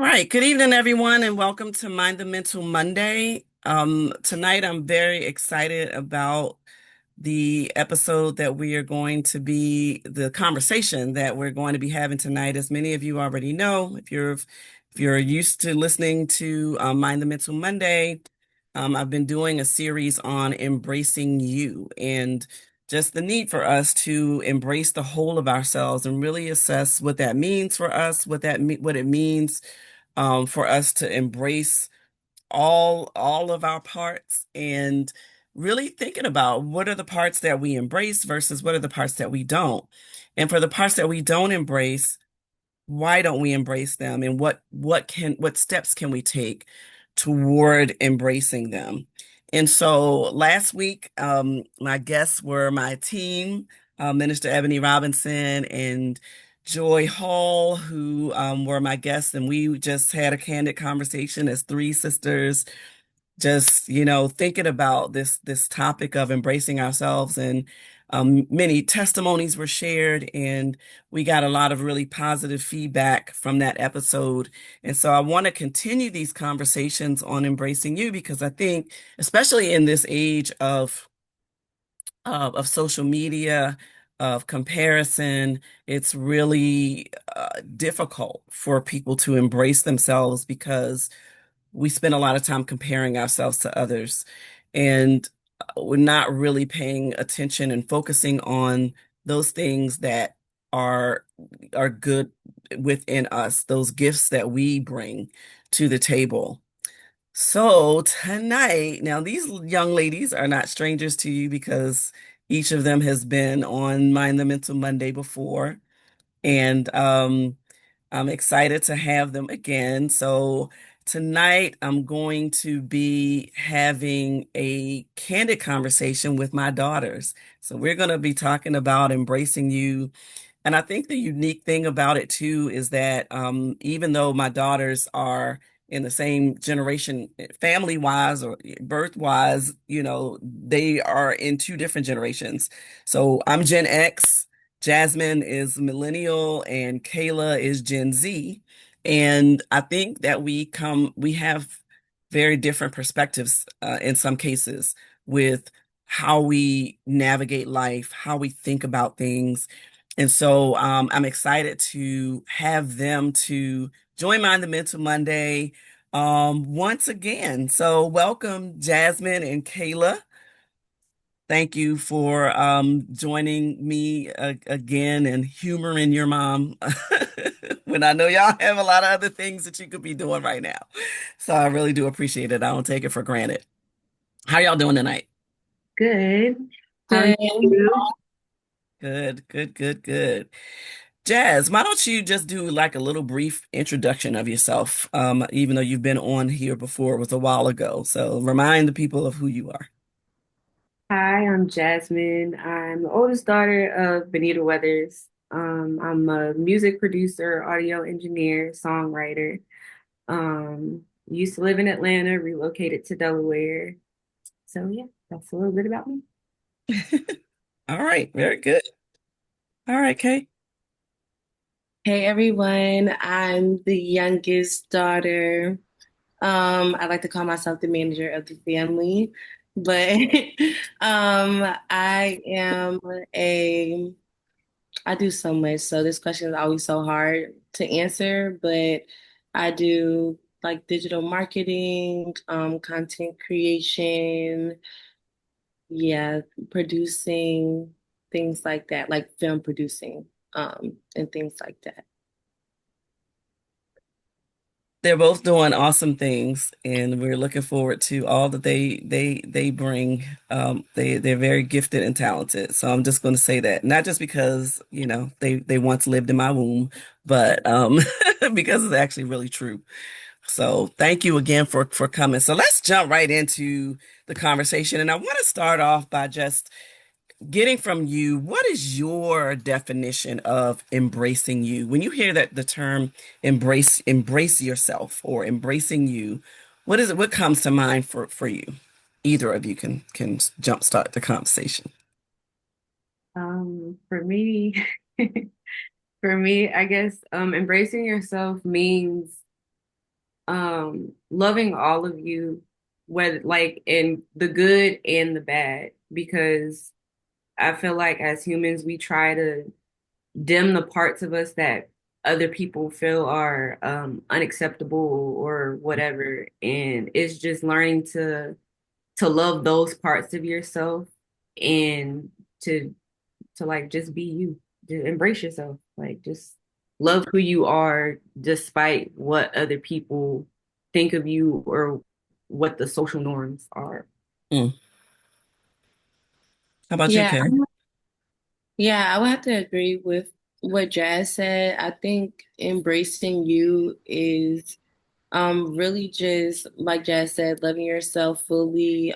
right. Good evening, everyone, and welcome to Mind the Mental Monday. Tonight, I'm very excited about the episode that we are going to be, the conversation that we're going to be having tonight. As many of you already know, if you're used to listening to Mind the Mental Monday, I've been doing a series on embracing you and just the need for us to embrace the whole of ourselves and really assess what that means for us, what it means for us to embrace all of our parts and really thinking about what are the parts that we embrace versus what are the parts that we don't. And for the parts that we don't embrace, why don't we embrace them and what steps can we take toward embracing them? And so last week, my guests were my team, Minister Ebony Robinson and Joy Hall, who were my guests, and we just had a candid conversation as three sisters just thinking about this topic of embracing ourselves, and many testimonies were shared, and we got a lot of really positive feedback from that episode. And so I want to continue these conversations on embracing you, because I think, especially in this age of social media, of comparison, it's really difficult for people to embrace themselves, because we spend a lot of time comparing ourselves to others, and we're not really paying attention and focusing on those things that are are good within us, those gifts that we bring to the table. So tonight, now these young ladies are not strangers to you, because each of them has been on Mind the Mental Monday before, and I'm excited to have them again. So tonight I'm going to be having a candid conversation with my daughters. So we're going to be talking about embracing you. And I think the unique thing about it too is that even though my daughters are in the same generation, family wise or birth wise, they are in two different generations. So I'm Gen X, Jasmine is millennial, and Kayla is Gen Z. And I think that we have very different perspectives in some cases with how we navigate life, how we think about things. And so I'm excited to have them to join Mind the Mental Monday once again. So welcome, Jasmine and Kayla. Thank you for joining me again and humoring your mom when I know y'all have a lot of other things that you could be doing right now. So I really do appreciate it. I don't take it for granted. How y'all doing tonight? Good. How are Good. you? Good, good, good, good. Jazz, why don't you just do like a little brief introduction of yourself? Even though you've been on here before, it was a while ago. So remind the people of who you are. Hi, I'm Jasmine. I'm the oldest daughter of Benita Weathers. I'm a music producer, audio engineer, songwriter. Used to live in Atlanta, relocated to Delaware. So yeah, that's a little bit about me. All right, very good. All right, Kay. Hey everyone, I'm the youngest daughter. I like to call myself the manager of the family, but I am a I do so much. So this question is always so hard to answer, but I do like digital marketing, content creation, yeah, producing, things like that, like film producing, and things like that. They're both doing awesome things, and we're looking forward to all that they bring. They're very gifted and talented. So I'm just going to say that, not just because they once lived in my womb, but because it's actually really true. So thank you again for coming. So let's jump right into the conversation, and I want to start off by just getting from you, what is your definition of embracing you? When you hear that the term embrace yourself or embracing you, what is it? What comes to mind for you? Either of you can jumpstart the conversation. For me, I guess embracing yourself means loving all of you, whether like in the good and the bad, because I feel like as humans we try to dim the parts of us that other people feel are unacceptable or whatever, and it's just learning to love those parts of yourself and to like just be you, to embrace yourself, like just love who you are despite what other people think of you or what the social norms are. Mm. How about you, Yeah, Kay? yeah, I would have to agree with what Jazz said. I think embracing you is really just like Jazz said, loving yourself fully,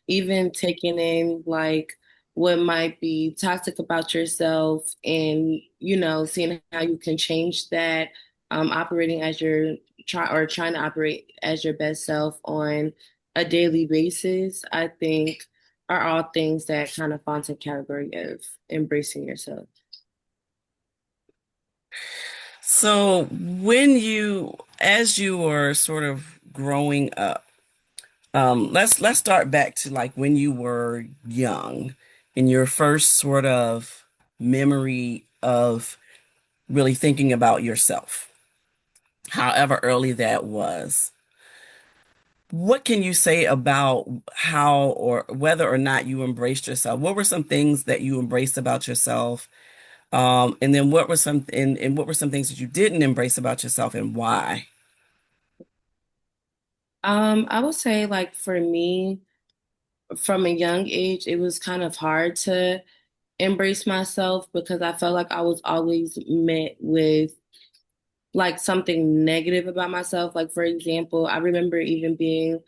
even taking in like what might be toxic about yourself and seeing how you can change that, operating as your trying to operate as your best self on a daily basis, I think are all things that kind of fall into the category of embracing yourself. So as you were sort of growing up, let's start back to like when you were young, in your first sort of memory of really thinking about yourself, however early that was. What can you say about how or whether or not you embraced yourself? What were some things that you embraced about yourself? And then what were some things that you didn't embrace about yourself and why? I would say like for me, from a young age, it was kind of hard to embrace myself because I felt like I was always met with like something negative about myself. Like, for example, I remember even being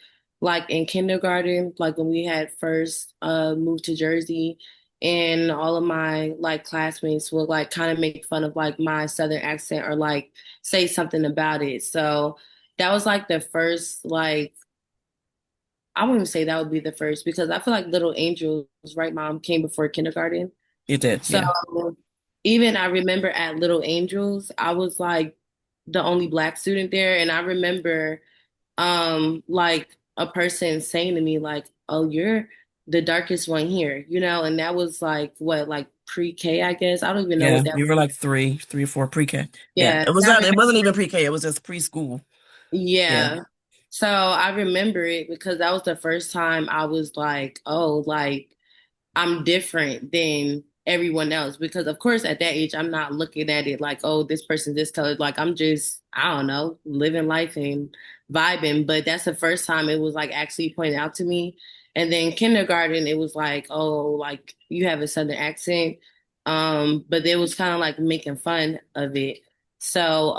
like in kindergarten, like when we had first moved to Jersey, and all of my like classmates would like kind of make fun of like my southern accent or like say something about it. So that was like the first like I wouldn't say that would be the first because I feel like Little Angels, right, Mom, came before kindergarten. You did, So yeah. even I remember at Little Angels, I was like the only black student there. And I remember like a person saying to me, like, oh, you're the darkest one here, and that was like what, like pre-K, I guess. I don't even know Yeah, what that you were was. like three or four pre-K. Yeah, Yeah. it wasn't even pre-K, it was just preschool. Yeah. Yeah. So I remember it because that was the first time I was like, oh, like I'm different than everyone else because of course at that age I'm not looking at it like, oh, this person's this color. Like I'm just, I don't know, living life and vibing. But that's the first time it was like actually pointed out to me. And then kindergarten, it was like, oh, like you have a southern accent. But it was kind of like making fun of it. So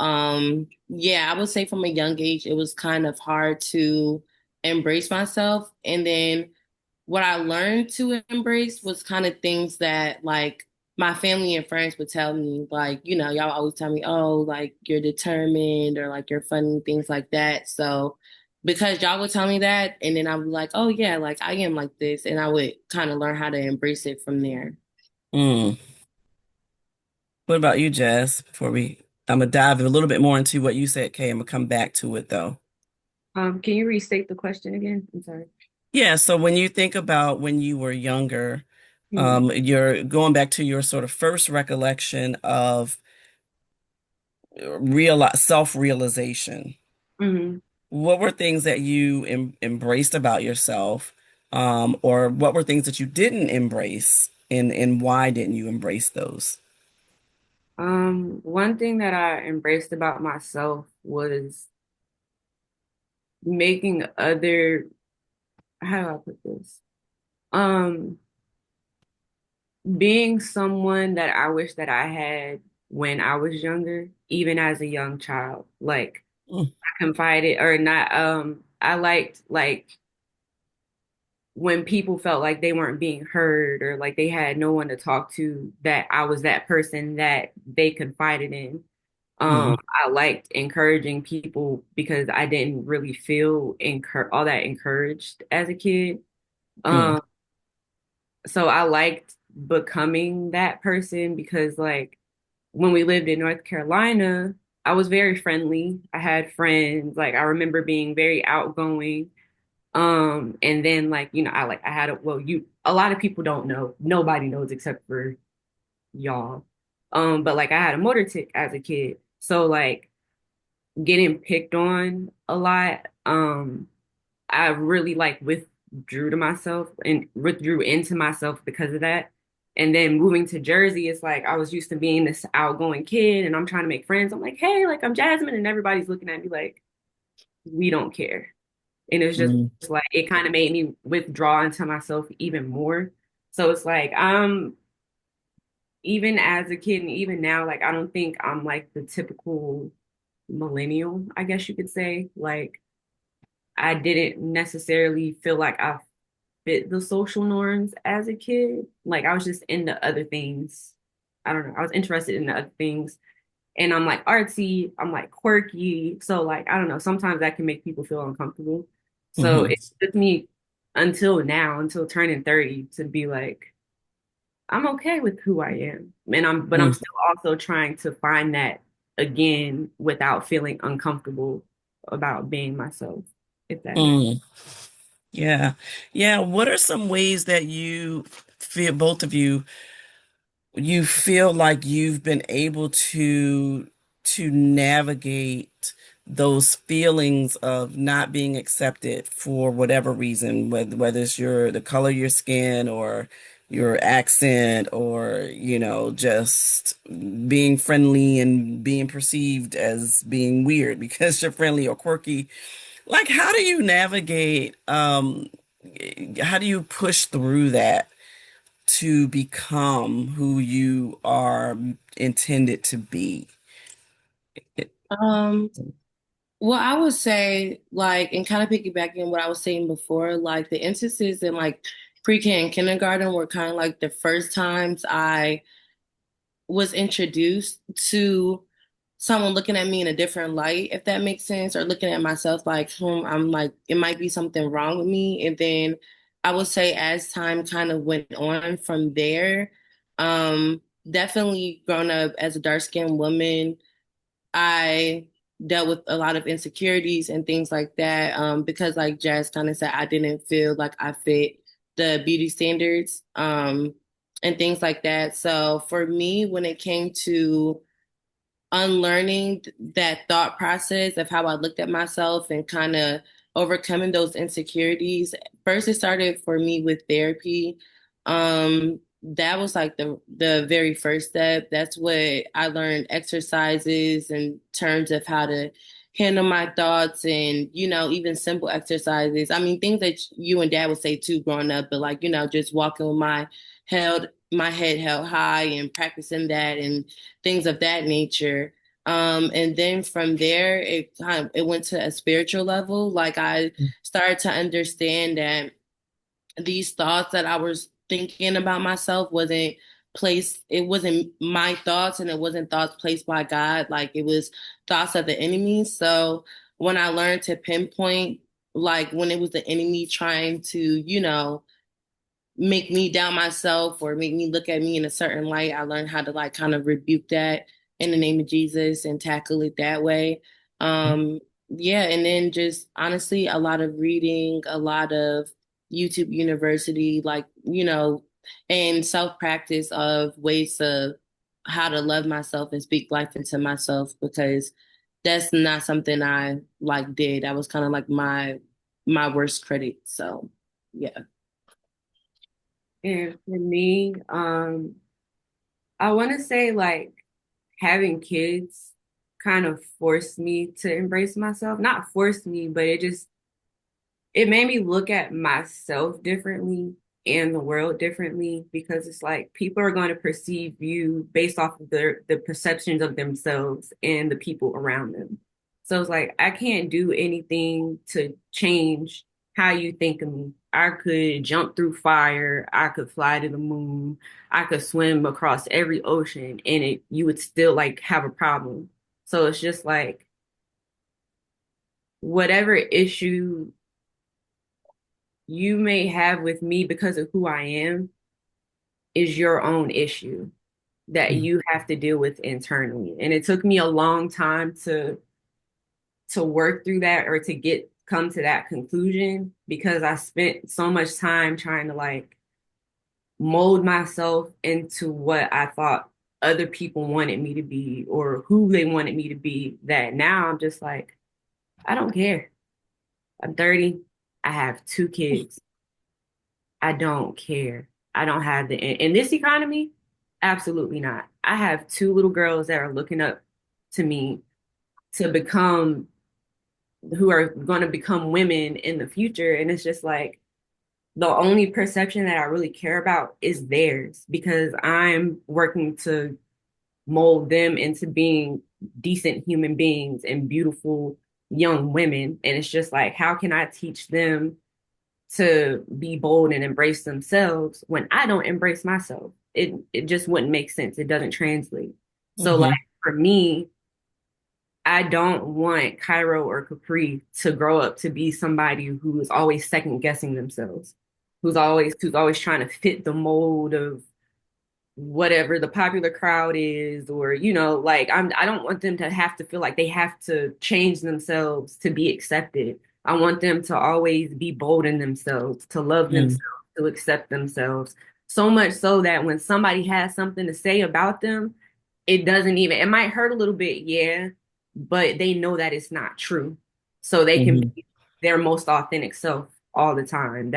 yeah, I would say from a young age it was kind of hard to embrace myself. And then what I learned to embrace was kind of things that like my family and friends would tell me, like, y'all always tell me, oh, like you're determined or like you're funny, things like that. So because y'all would tell me that, and then I would be like, oh yeah, like I am like this, and I would kind of learn how to embrace it from there. Mm. What about you, Jazz? I'm gonna dive a little bit more into what you said, Kay. I'm gonna come back to it though. Can you restate the question again? I'm sorry. Yeah, so when you think about when you were younger, Hmm. you're going back to your sort of first recollection of self-realization. Hmm. What were things that you embraced about yourself, or what were things that you didn't embrace, and why didn't you embrace those? One thing that I embraced about myself was making other, how do I put this? Um, being someone that I wish that I had when I was younger, even as a young child. Like Mm, I confided or not, I liked like when people felt like they weren't being heard or like they had no one to talk to, that I was that person that they confided in. mm, I liked encouraging people because I didn't really feel all that encouraged as a kid. mm, Um, so I liked becoming that person because like when we lived in North Carolina, I was very friendly. I had friends. Like I remember being very outgoing. And then like, I had a lot of people don't know. Nobody knows except for y'all. But like I had a motor tic as a kid. So like getting picked on a lot. I really like withdrew to myself and withdrew into myself because of that. And then moving to Jersey, it's like I was used to being this outgoing kid and I'm trying to make friends. I'm like, hey, like I'm Jasmine, and everybody's looking at me like, we don't care. And it's just Mm, like it kind of made me withdraw into myself even more. So it's like even as a kid and even now, like I don't think I'm like the typical millennial, I guess you could say. Like I didn't necessarily feel like I fit the social norms as a kid. Like I was just into other things. I don't know. I was interested in the other things. And I'm like artsy, I'm like quirky. So like I don't know, sometimes that can make people feel uncomfortable. So hmm it took me until now, until turning 30 to be like, I'm okay with who I am. But I'm mm, still also trying to find that again without feeling uncomfortable about being myself, if that makes mm. Yeah. Yeah. What are some ways that you feel, both of you, you feel like you've been able to navigate those feelings of not being accepted for whatever reason, whether it's the color of your skin or your accent or, just being friendly and being perceived as being weird because you're friendly or quirky. Like, how do you navigate, how do you push through that to become who you are intended to be? Um, well, I would say, like, and kind of piggybacking what I was saying before, like the instances in like pre-K and kindergarten were kind of like the first times I was introduced to someone looking at me in a different light, if that makes sense, or looking at myself like, I'm like, it might be something wrong with me. And then I would say as time kind of went on from there, definitely grown up as a dark-skinned woman, I dealt with a lot of insecurities and things like that, because like Jazz kind of said, I didn't feel like I fit the beauty standards, and things like that. So for me, when it came to unlearning that thought process of how I looked at myself and kind of overcoming those insecurities. First, it started for me with therapy. That was like the very first step. That's what I learned exercises in terms of how to handle my thoughts and, even simple exercises. I mean, things that you and dad would say too growing up, but like, just walking with my head held high and practicing that and things of that nature. And then from there, it went to a spiritual level. Like I started to understand that these thoughts that I was thinking about myself wasn't placed. It wasn't my thoughts, and it wasn't thoughts placed by God. Like it was thoughts of the enemy. So when I learned to pinpoint, like when it was the enemy trying to, make me doubt myself or make me look at me in a certain light, I learned how to like kind of rebuke that in the name of Jesus and tackle it that way. Um, yeah, and then just honestly, a lot of reading, a lot of YouTube University, like, and self practice of ways of how to love myself and speak life into myself because that's not something I like did. That was kind of like my worst critic. So yeah. And for me, I want to say like having kids kind of forced me to embrace myself. Not forced me, but it made me look at myself differently and the world differently because it's like people are going to perceive you based off of the perceptions of themselves and the people around them. So it's like I can't do anything to change how you think of me. I could jump through fire, I could fly to the moon, I could swim across every ocean and you would still like have a problem. So it's just like whatever issue you may have with me because of who I am is your own issue. that Mm. you have to deal with internally. And it took me a long time to work through that or to get come to that conclusion because I spent so much time trying to like mold myself into what I thought other people wanted me to be or who they wanted me to be that now I'm just like, I don't care. I'm 30. I have two kids. I don't care. I don't have in this economy, absolutely not. I have two little girls that are looking up to me to become who are going to become women in the future. And it's just like the only perception that I really care about is theirs because I'm working to mold them into being decent human beings and beautiful young women. And it's just like, how can I teach them to be bold and embrace themselves when I don't embrace myself? It just wouldn't make sense. It doesn't translate. So like Hmm. for me, I don't want Cairo or Capri to grow up to be somebody who is always second guessing themselves, who's always trying to fit the mold of whatever the popular crowd is, or like I don't want them to have to feel like they have to change themselves to be accepted. I want them to always be bold in themselves, to love Mm. themselves, to accept themselves. So much so that when somebody has something to say about them, it might hurt a little bit, yeah, but they know that it's not true. So they can Hmm. be their most authentic self all the time.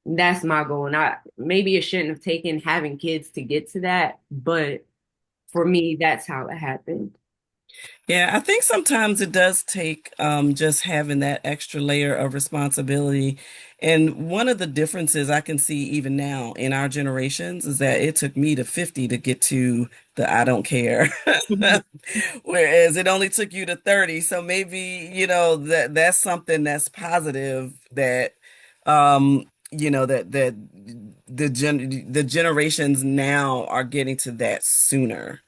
That's my goal. And I maybe it shouldn't have taken having kids to get to that, but for me, that's how it happened. Yeah, I think sometimes it does take just having that extra layer of responsibility. And one of the differences I can see even now in our generations is that it took me to 50 to get to the I don't care. Whereas it only took you to 30. So maybe, that's something that's positive that that the generations now are getting to that sooner,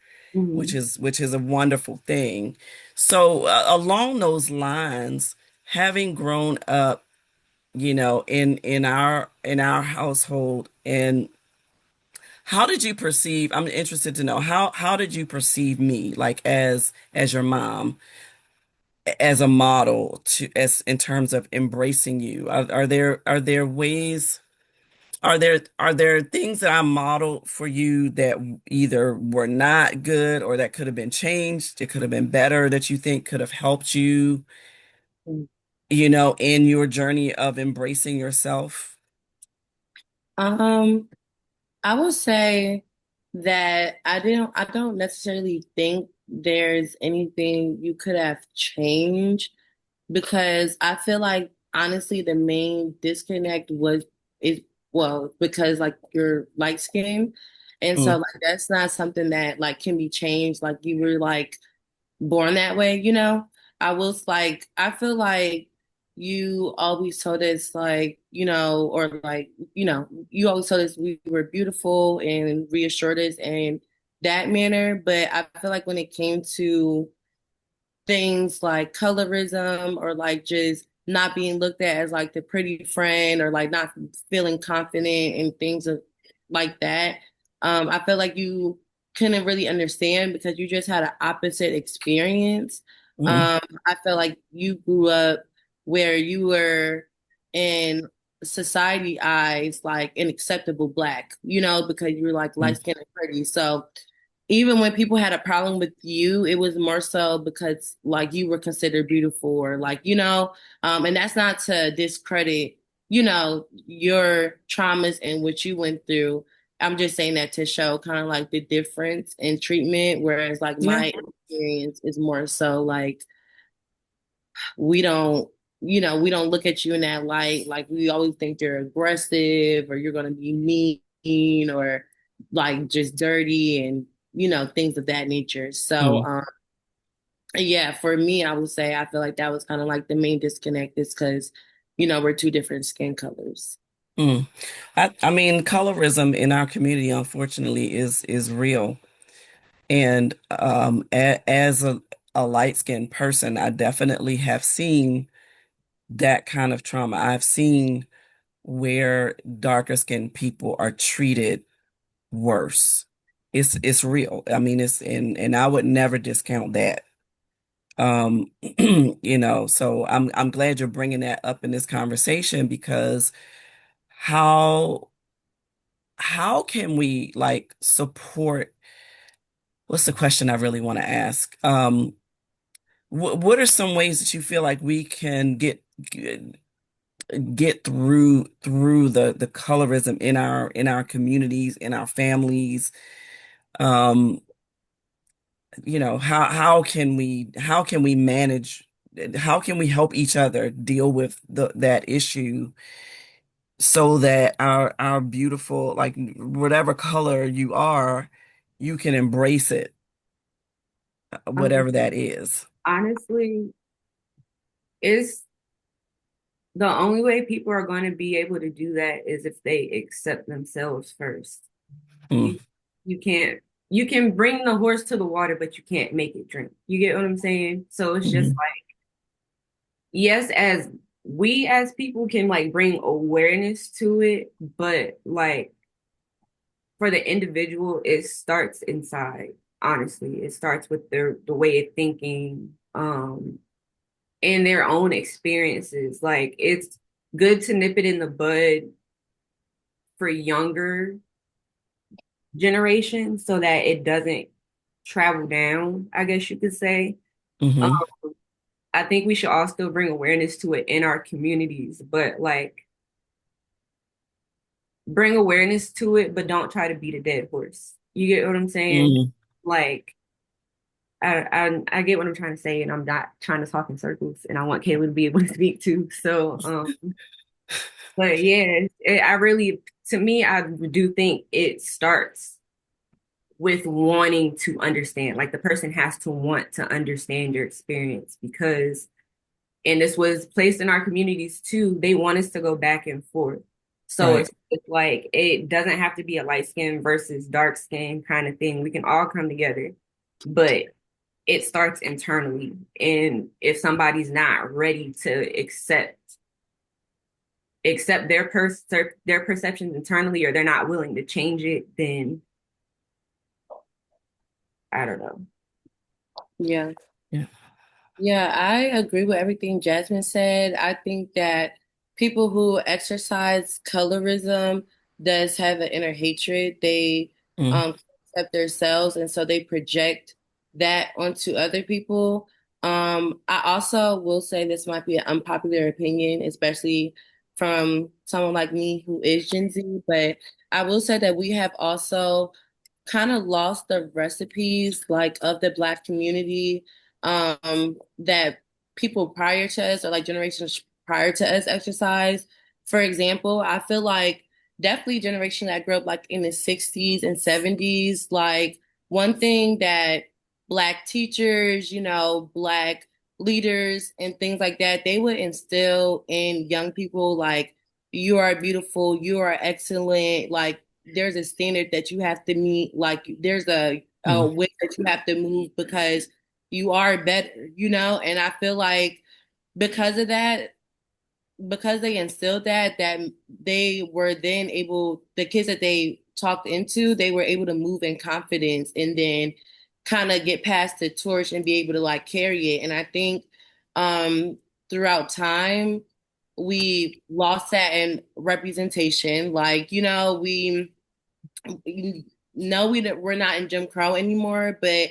which Mhm. is a wonderful thing. So along those lines, having grown up, in our household, and how did you perceive? I'm interested to know how did you perceive me, like as your mom, as a model to as in terms of embracing you? Are there ways? Are there things that I modeled for you that either were not good or that could have been changed, it could have been better, that you think could have helped you, in your journey of embracing yourself? Um, I would say that I don't necessarily think there's anything you could have changed because I feel like honestly the main disconnect is well because like you're light skinned and so Mm, like that's not something that like can be changed like you were like born that way, you know? I was like, I feel like you always told us, like, or like, you always told us we were beautiful and reassured us in that manner. But I feel like when it came to things like colorism or like just not being looked at as like the pretty friend or like not feeling confident and things of like that. I feel like you couldn't really understand because you just had an opposite experience. mm, I feel like you grew up where you were in society eyes like an acceptable black, because you were like light mm, skinned and pretty. So even when people had a problem with you, it was more so because like you were considered beautiful or like, and that's not to discredit, your traumas and what you went through. I'm just saying that to show kind of like the difference in treatment, whereas like yeah. my experience is more so like we don't we don't look at you in that light. Like we always think you're aggressive or you're gonna be mean or like just dirty and things of that nature. So Mm, yeah, for me, I would say I feel like that was kind of like the main disconnect is because we're two different skin colors. mm. I mean, colorism in our community, unfortunately, is real. And as a light-skinned person, I definitely have seen that kind of trauma. I've seen where darker skinned people are treated worse. it's real. I mean, it's and I would never discount that. So I'm glad you're bringing that up in this conversation because how how can we like support, what's the question I really want to ask? What are some ways that you feel like we can get through the colorism in our communities, in our families? Um, how can we manage, how can we help each other deal with that issue so that our beautiful, like whatever color you are, you can embrace it, Um, whatever that is. honestly, it's the only way people are going to be able to do that is if they accept themselves first. Mm, You you can't you can bring the horse to the water, but you can't make it drink. You get what I'm saying? So it's just mhm, like, yes, as we as people can like bring awareness to it, but like for the individual, it starts inside. Honestly, it starts with the way of thinking, and their own experiences. Like it's good to nip it in the bud for younger generations so that it doesn't travel down, I guess you could say. Um, mhm, I think we should all still bring awareness to it in our communities, but like bring awareness to it, but don't try to beat a dead horse. You get what I'm saying? mhm. Like I get what I'm trying to say, and I'm not trying to talk in circles, and I want Kayla to be able to speak too. So, but yeah, I really, to me, I do think it starts with wanting to understand. Like the person has to want to understand your experience because, and this was placed in our communities too, they want us to go back and forth. So Right. it's like it doesn't have to be a light skin versus dark skin kind of thing. We can all come together, but it starts internally. And if somebody's not ready to accept their perceptions internally, or they're not willing to change it, then I don't know. Yeah. Yeah. Yeah, I agree with everything Jasmine said. I think that people who exercise colorism does have an inner hatred. They Mm, accept themselves, and so they project that onto other people. I also will say this might be an unpopular opinion, especially from someone like me who is Gen Z, but I will say that we have also kind of lost the recipes like of the Black community that people prior to us or like generations prior to us exercise. For example, I feel like definitely generation that grew up like in the 60s and 70s, like one thing that Black teachers, Black leaders and things like that, they would instill in young people like you are beautiful, you are excellent, like there's a standard that you have to meet, like there's a mm, way that you have to move because you are better, and I feel like because of that, because they instilled that they were then able, the kids that they talked into, they were able to move in confidence and then kind of get past the torch and be able to like carry it. And I think um throughout time we lost that in representation, like we're not in Jim Crow anymore, but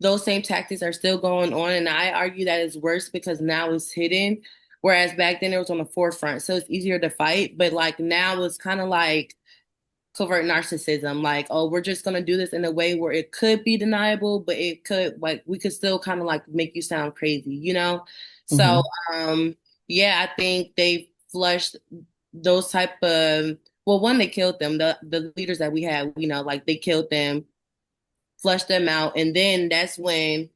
those same tactics are still going on. And I argue that it's worse because now it's hidden. Whereas back then it was on the forefront. So it's easier to fight. But like now it's kind of like covert narcissism. Like, oh, we're just gonna do this in a way where it could be deniable, but it could like we could still kind of like make you sound crazy. So mhm, yeah, I think they flushed those type of, well, one, they killed them. The leaders that we had, like they killed them, flushed them out, and then that's when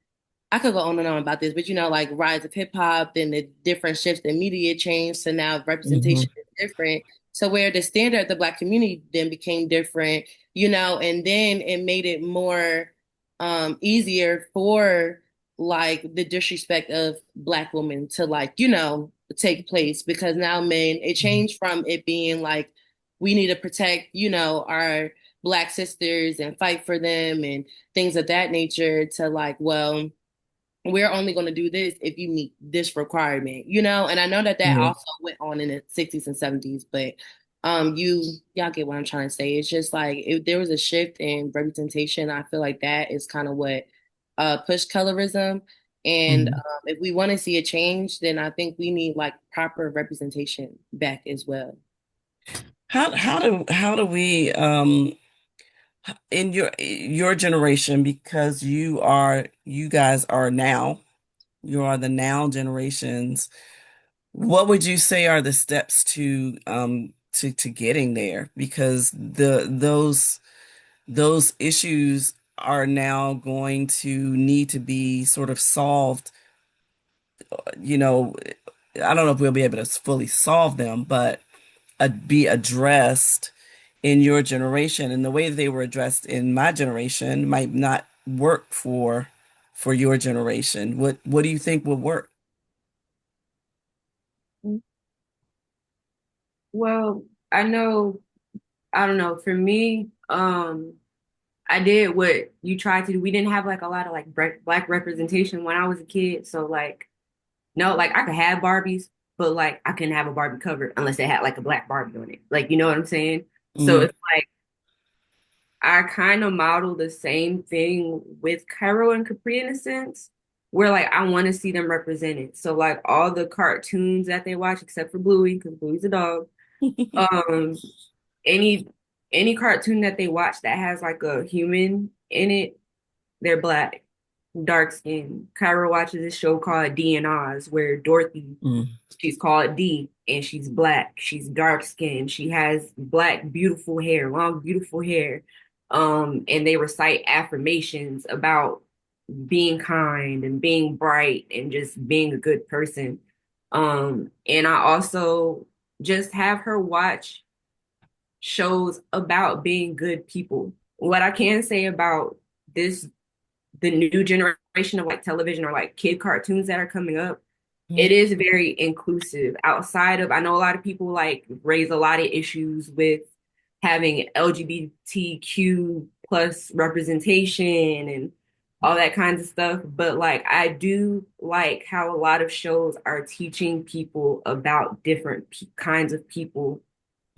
I could go on and on about this, but like rise of hip hop, then the different shifts in media changed, so now mhm, representation is different. So where the standard of the Black community then became different, and then it made it more easier for like the disrespect of Black women to like, take place because now men, it mhm, changed from it being like we need to protect, our Black sisters and fight for them and things of that nature to like, well, we're only going to do this if you meet this requirement, you know? And I know that that Mhm. also went on in the 60s and 70s, but y'all get what I'm trying to say. It's just like if there was a shift in representation, I feel like that is kind of what pushed colorism. And Mhm. if we want to see a change, then I think we need like proper representation back as well. How do we in your generation, because you guys are now, you are the now generations, what would you say are the steps to getting there? Because those issues are now going to need to be sort of solved, you know, I don't know if we'll be able to fully solve them, but be addressed in your generation. And the way that they were addressed in my generation might not work for your generation. What do you think would work? Well, I know, I don't know, for me, I did what you tried to do. We didn't have like a lot of like black representation when I was a kid. So like, no, like I could have Barbies, but like I couldn't have a Barbie cover unless it had like a black Barbie on it. Like, you know what I'm saying? So Hmm. it's like I kind of model the same thing with Cairo and Capri in a sense, where like I want to see them represented. So like all the cartoons that they watch, except for Bluey, because Bluey's a dog. Um, any any cartoon that they watch that has like a human in it, they're black, dark skin. Kyra watches this show called D and Oz where Dorothy, Mm. she's called D and she's black. She's dark skinned. She has black, beautiful hair, long, beautiful hair. And they recite affirmations about being kind and being bright and just being a good person. And I also just have her watch shows about being good people. What I can say about this, the new generation of like television or like kid cartoons that are coming up, it is very inclusive. Outside of, I know a lot of people like raise a lot of issues with having LGBTQ plus representation and all that kinds of stuff. But like, I do like how a lot of shows are teaching people about different kinds of people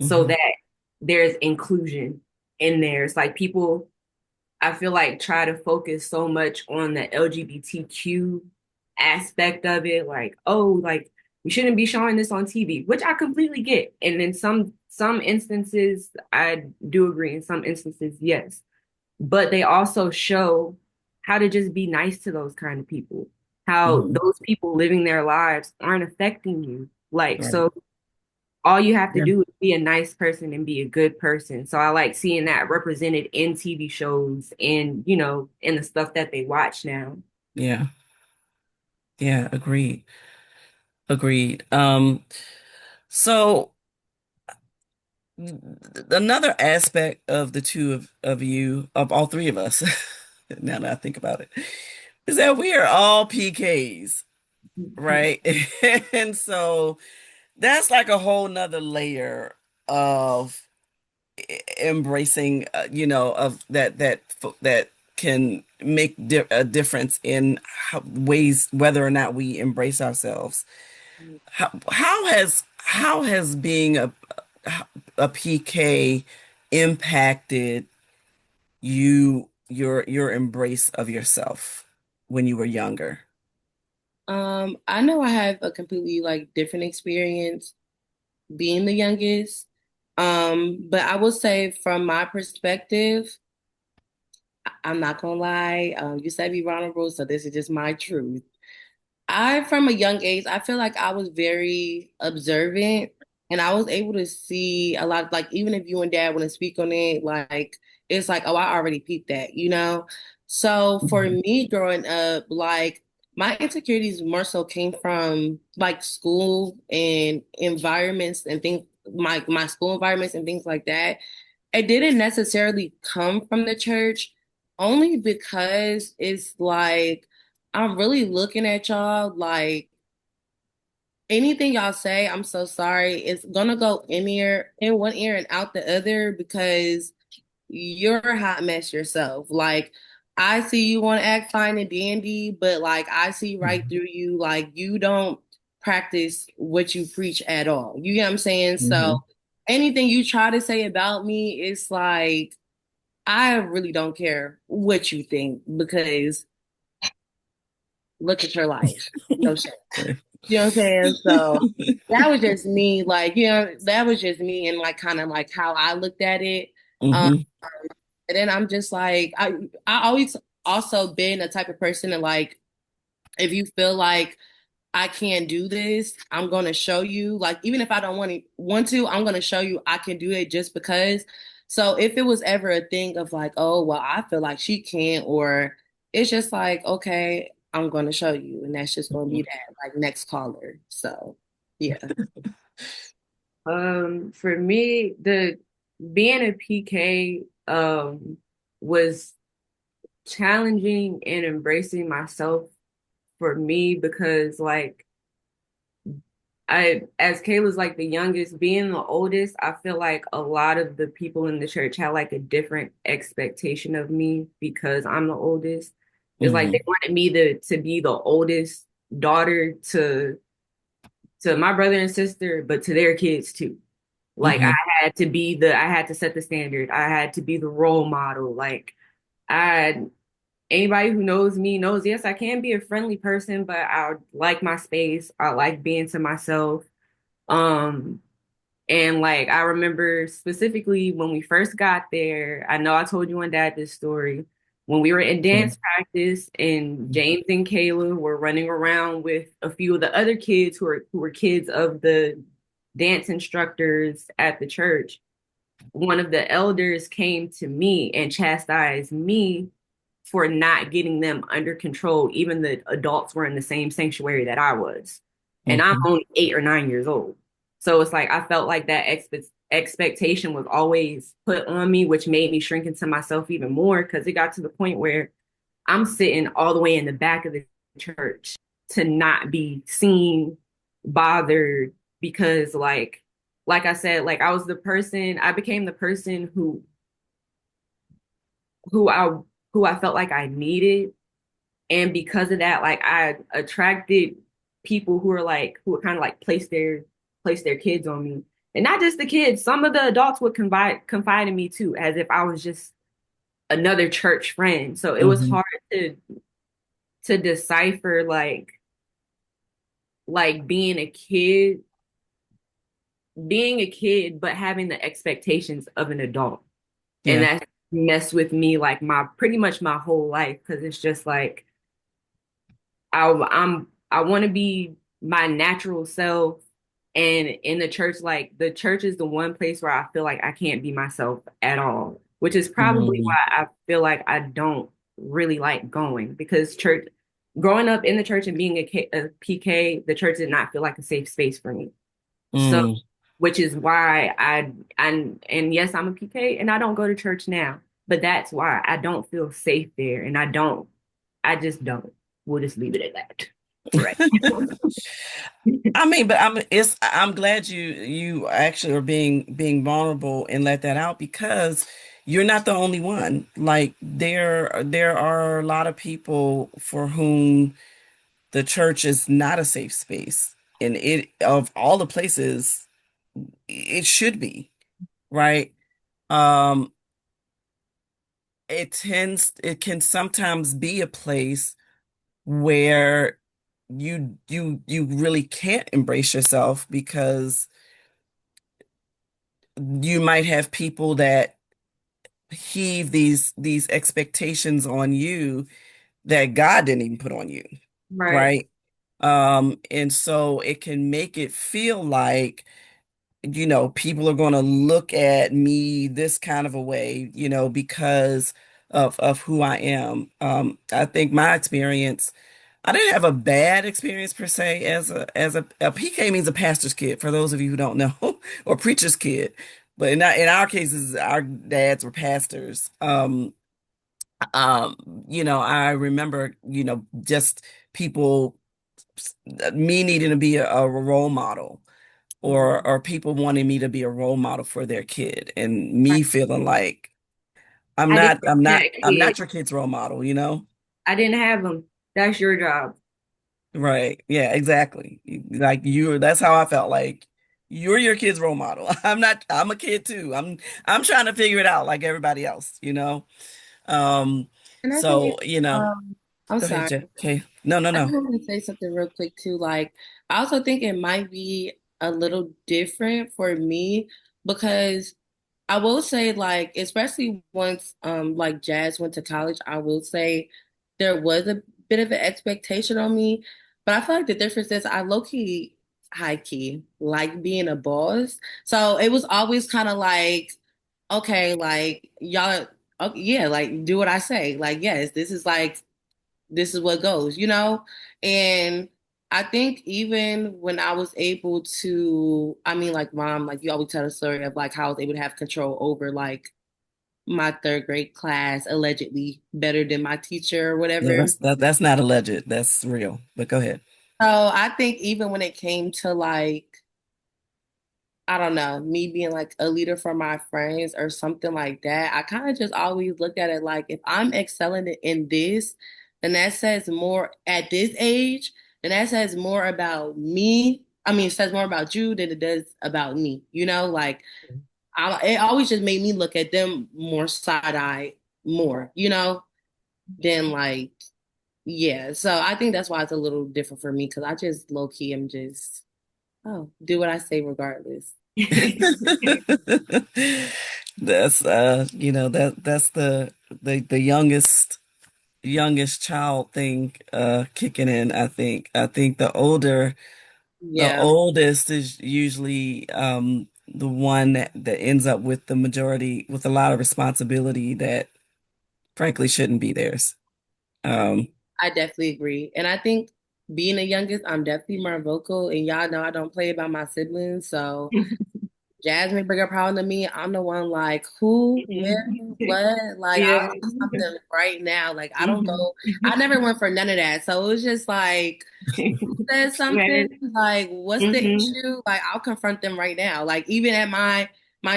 so Hmm. that there's inclusion in there. It's like people, I feel like, try to focus so much on the LGBTQ aspect of it, like, oh, like we shouldn't be showing this on TV, which I completely get. And in some instances, I do agree. In some instances, yes. But they also show how to just be nice to those kind of people, how Hmm. those people living their lives aren't affecting you. Like, Right. so all you have to Yeah. do is be a nice person and be a good person. So I like seeing that represented in TV shows and, you know, in the stuff that they watch now. Yeah. Yeah. Agreed. Agreed. So another aspect of the two of you, of all three of us, now that I think about it, is that we are all PKs, right? And so that's like a whole nother layer of embracing, of that can make a difference in ways whether or not we embrace ourselves. How has being a PK impacted your embrace of yourself when you were younger? I know I have a completely like different experience being the youngest. But I will say from my perspective, I'm not gonna lie. You said be vulnerable, so this is just my truth. From a young age, I feel like I was very observant and I was able to see a lot, like, even if you and dad want to speak on it, like, it's like, oh, I already peeped that, you know? So for Mhm. me growing up, like, my insecurities more so came from like school and environments and things, my school environments and things like that. It didn't necessarily come from the church, only because it's like, I'm really looking at y'all like anything y'all say, I'm so sorry. It's gonna go in one ear and out the other because you're a hot mess yourself. Like, I see you want to act fine and dandy, but like, I see right through you. Like, you don't practice what you preach at all. You get what I'm saying? So, Hmm. anything you try to say about me, it's like, I really don't care what you think because look at your life. No shit. You know what I'm saying? So that was just me, like, that was just me and like kind of like how I looked at it. Um, Hmm. and then I'm just like, I always also been a type of person that like, if you feel like I can't do this, I'm gonna show you. Like, even if I don't want to, I'm gonna show you I can do it just because. So if it was ever a thing of like, oh well, I feel like she can't, or it's just like, okay, I'm gonna show you, and that's just gonna be that, like next caller. So yeah. For me, the being a PK was challenging and embracing myself for me because like I as Kayla's like the youngest, being the oldest, I feel like a lot of the people in the church had like a different expectation of me because I'm the oldest. It's like they Hmm. wanted me to be the oldest daughter to my brother and sister, but to their kids too. Like Hmm. I had to set the standard. I had to be the role model. Like I anybody who knows me knows, yes, I can be a friendly person, but I like my space. I like being to myself. Um, and like I remember specifically when we first got there, I know I told you and Dad this story. When we were in dance practice and James and Kayla were running around with a few of the other kids who were kids of the dance instructors at the church, one of the elders came to me and chastised me for not getting them under control. Even the adults were in the same sanctuary that I was. And I'm Hmm. only 8 or 9 years old. So it's like I felt like that expectation was always put on me, which made me shrink into myself even more because it got to the point where I'm sitting all the way in the back of the church to not be seen, bothered, because like I said, like I became the person who I who I felt like I needed. And because of that, like I attracted people who were kind of like place their kids on me. And not just the kids, some of the adults would confide in me too, as if I was just another church friend. So it was Hmm. hard to decipher like being a kid, but having the expectations of an adult. And Yeah. that messed with me like my pretty much my whole life because it's just like I want to be my natural self. And in the church, like the church is the one place where I feel like I can't be myself at all, which is probably Mm. why I feel like I don't really like going because growing up in the church and being a PK, the church did not feel like a safe space for me. So, Mm. which is why and yes, I'm a PK and I don't go to church now, but that's why I don't feel safe there. And I just don't. We'll just leave it at that. Right. I mean, but I'm glad you actually are being vulnerable and let that out because you're not the only one. Like there are a lot of people for whom the church is not a safe space. And it of all the places it should be, right? Um it can sometimes be a place where you really can't embrace yourself because you might have people that heave these expectations on you that God didn't even put on you, Right. right? And so it can make it feel like, people are going to look at me this kind of a way, because of who I am. I think my experience, I didn't have a bad experience per se as a PK means a pastor's kid, for those of you who don't know, or preacher's kid. But in our cases, our dads were pastors. I remember, just people, me needing to be a role model, or Mhm. people wanting me to be a role model for their kid, and me Right. feeling like, I'm I not, didn't I'm have not, that I'm kid. not your kid's role model, you know? I didn't have them. That's your job. Right. Yeah, exactly. Like that's how I felt like you're your kid's role model. I'm not, I'm a kid too. I'm trying to figure it out like everybody else, you know? Um, And I think so, it's, you know, I'm go ahead, sorry. Jeff. Okay. No, no, I just no. wanted to say something real quick too. Like, I also think it might be a little different for me because I will say, like, especially once like Jazz went to college, I will say there was a bit of an expectation on me. But I feel like the difference is I low key, high key, like being a boss. So it was always kind of like, okay, like y'all, okay, yeah, like do what I say. Like, yes, this is what goes, you know? And I think even when I was able to, I mean, like mom, like you always tell the story of like how I was able to have control over like my third grade class allegedly better than my teacher or Yeah, whatever. that's not alleged. That's real. But go ahead. So I think even when it came to like I don't know, me being like a leader for my friends or something like that, I kind of just always looked at it like if I'm excelling in this, then that says more at this age, then that says more about me. I mean, it says more about you than it does about me. You know, like it always just made me look at them more side eye more, you know, than like, yeah. So I think that's why it's a little different for me because I just low key am just, oh, do what I say regardless. That's that's the youngest child thing kicking in, I think. I think the Yeah. oldest is usually the one that ends up with the majority with a lot of responsibility that frankly shouldn't be theirs. Um I definitely agree. And I think being the youngest, I'm definitely more vocal. And y'all know I don't play about my siblings. So Jasmine bring a problem to me. I'm the one like, who, where, what? Like, I'll Yeah. say something right now. Like, I don't Mhm. go, I never went for none of that. So it was just like, who says something? Right. Like, what's the Mhm. issue? Like, I'll confront them right now. Like, even at my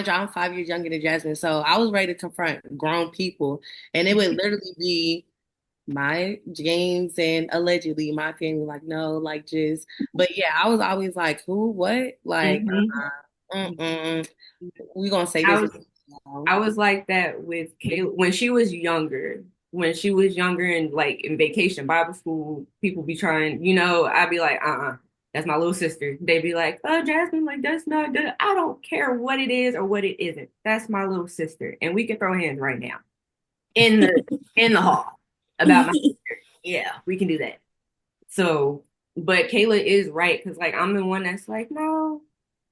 job, I'm 5 years younger than Jasmine. So I was ready to confront grown people. And it would literally be, my James and allegedly my family like no like just but yeah I was always like who what like Mhm. mm-mm. We gonna say I this was now. I was like that with Kayla when she was younger. When she was younger and like in vacation Bible school, people be trying, I'd be like, that's my little sister. They'd be like, oh, Jasmine, like that's not good. I don't care what it is or what it isn't. That's my little sister, and we can throw hands right now in the hall about my sister. Yeah, we can do that. So, but Kayla is right because like I'm the one that's like, no,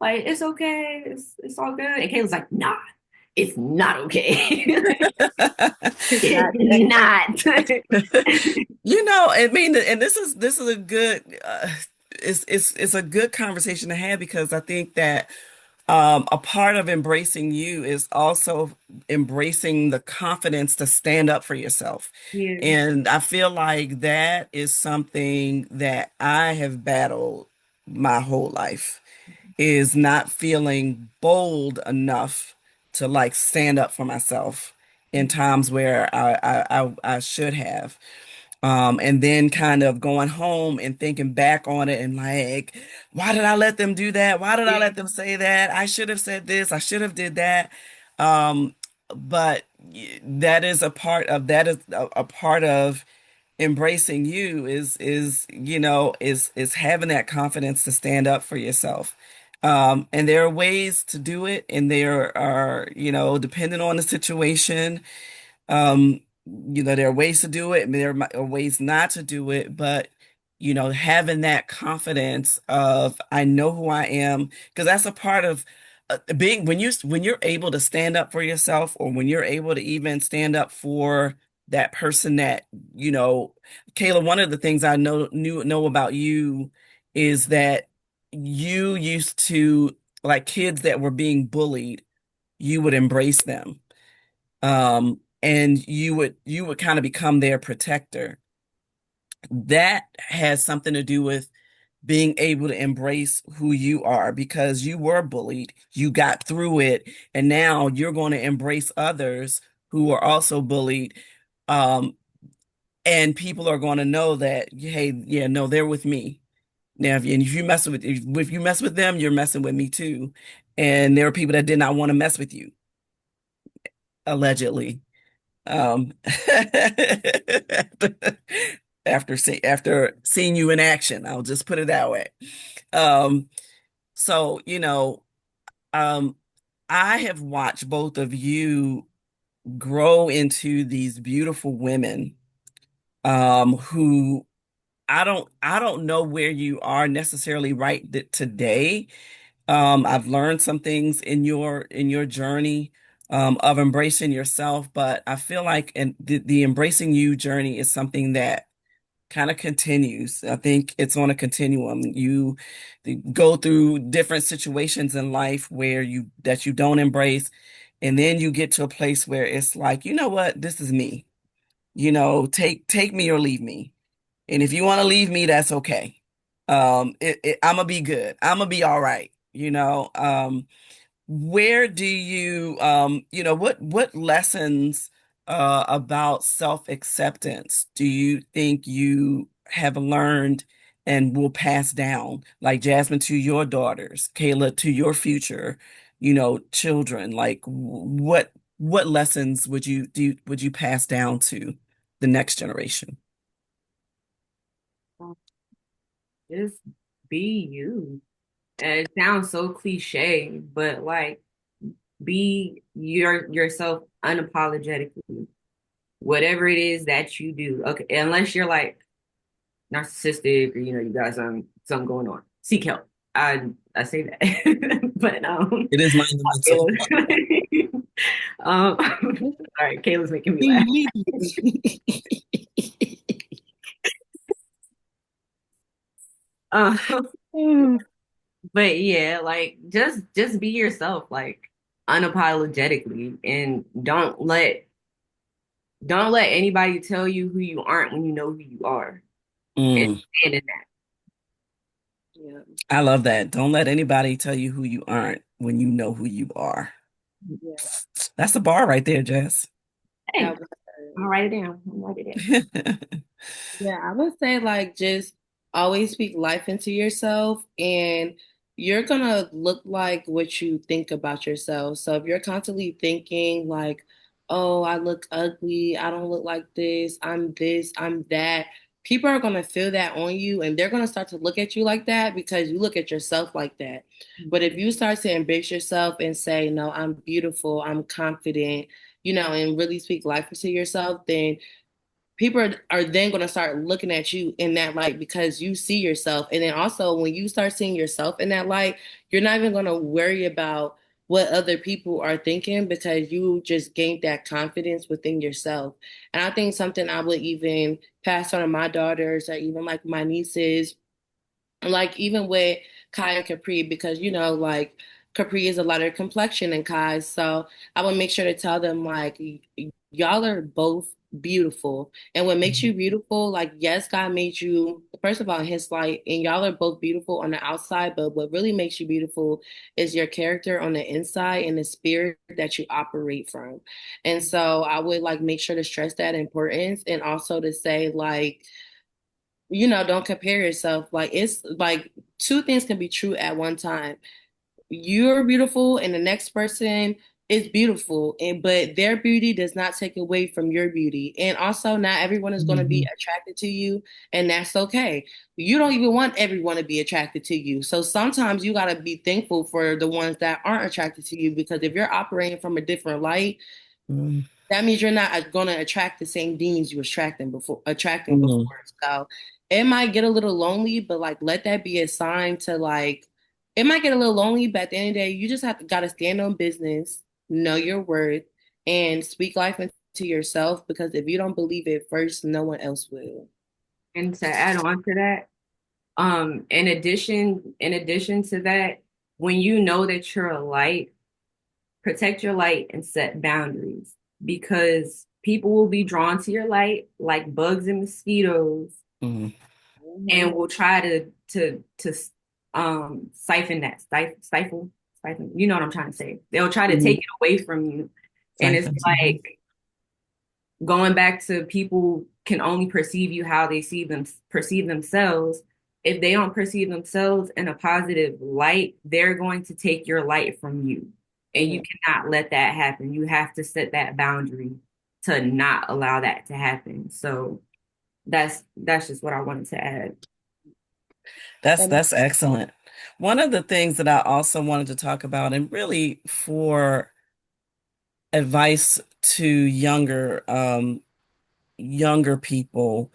like it's okay, it's all good. And Kayla's like, nah, it's not okay. It's not It's not. I mean, and this is a good it's a good conversation to have because I think that a part of embracing you is also embracing the confidence to stand up for yourself. Yeah. And I feel like that is something that I have battled my whole life, is not feeling bold enough to like stand up for myself in times where I should have. And then kind of going home and thinking back on it and like, why did I let them do that? Why did I Yeah. let them say that? I should have said this. I should have did that. But that is a part of embracing you is having that confidence to stand up for yourself. And there are ways to do it, and there are, depending on the situation, um, there are ways to do it, and are ways not to do it, but having that confidence of I know who I am, because that's a part of being when you're able to stand up for yourself, or when you're able to even stand up for that person that, you know, Kayla, one of the things I know about you is that you used to, like, kids that were being bullied, you would embrace them, and you would kind of become their protector. That has something to do with being able to embrace who you are, because you were bullied, you got through it, and now you're going to embrace others who are also bullied. Um, and people are going to know that, hey, yeah, no, they're with me. Now, if you mess with them, you're messing with me too. And there are people that did not want to mess with you, allegedly. Um, after seeing you in action, I'll just put it that way. Um, so, um, I have watched both of you grow into these beautiful women, who I don't know where you are necessarily right today. I've learned some things in your journey, of embracing yourself, but I feel like the embracing you journey is something that kind of continues. I think it's on a continuum. Go through different situations in life where you don't embrace, and then you get to a place where it's like, you know what, this is me. Take me or leave me. And if you want to leave me, that's okay. I'm gonna be good. I'm gonna be all right. Where do what lessons about self-acceptance do you think you have learned and will pass down, like Jasmine to your daughters, Kayla to your future, children? Like what lessons would you pass down to the next generation? Just be you. And it sounds so cliche, but like be yourself unapologetically. Whatever it is that you do. Okay, unless you're like narcissistic or you got something going on. Seek help. I say that. But It is monumental. Kayla's um sorry, Kayla's making me laugh. Immediately. Um, Mm. but yeah, like just be yourself, like unapologetically, and don't let anybody tell you who you aren't when you know who you are. And Mm, stand in Yeah, I love that. Don't let anybody tell you who you aren't when you know who you are. that. yeah, That's a bar right there, Jess. Hey, that was I'm gonna write it down. I'm gonna write it down. Yeah, I would say like just always speak life into yourself and you're gonna look like what you think about yourself. So if you're constantly thinking like, oh, I look ugly, I don't look like this, I'm that, people are gonna feel that on you and they're gonna start to look at you like that because you look at yourself like that. But if you start to embrace yourself and say, no, I'm beautiful, I'm confident, and really speak life into yourself, then people are then going to start looking at you in that light because you see yourself. And then also, when you start seeing yourself in that light, you're not even going to worry about what other people are thinking because you just gained that confidence within yourself. And I think something I would even pass on to my daughters or even like my nieces, like even with Kai and Capri, because like Capri is a lighter complexion than Kai, so I would make sure to tell them like y'all are both beautiful, and what makes you beautiful, like yes, God made you first of all in His light, and y'all are both beautiful on the outside, but what really makes you beautiful is your character on the inside and the spirit that you operate from, and so I would like make sure to stress that importance, and also to say like don't compare yourself. Like it's like two things can be true at one time. You're beautiful and the next person is beautiful and but their beauty does not take away from your beauty. And also not everyone is going to be Mhm. attracted to you and that's okay. You don't even want everyone to be attracted to you. So sometimes you got to be thankful for the ones that aren't attracted to you because if you're operating from a different light, Mhm. that means you're not going to attract the same demons you was attracting before. So it might get a little lonely, but like let that be a sign to like it might get a little lonely, but at the end of the day, you just have to gotta stand on business, know your worth, and speak life into yourself because if you don't believe it first, no one else will. And to add on to that, in addition to that, when you know that you're a light, protect your light and set boundaries because people will be drawn to your light like bugs and mosquitoes Mhm. and Mhm. will try to siphon that stifle, you know what I'm trying to say. They'll try to take Mhm. it away from you. And it's Siphons. Mhm. like going back to people can only perceive you how they perceive themselves. If they don't perceive themselves in a positive light, they're going to take your light from you. And you Mhm. cannot let that happen. You have to set that boundary to not allow that to happen. So that's just what I wanted to add. And That's excellent. One of the things that I also wanted to talk about, and really for advice to younger people,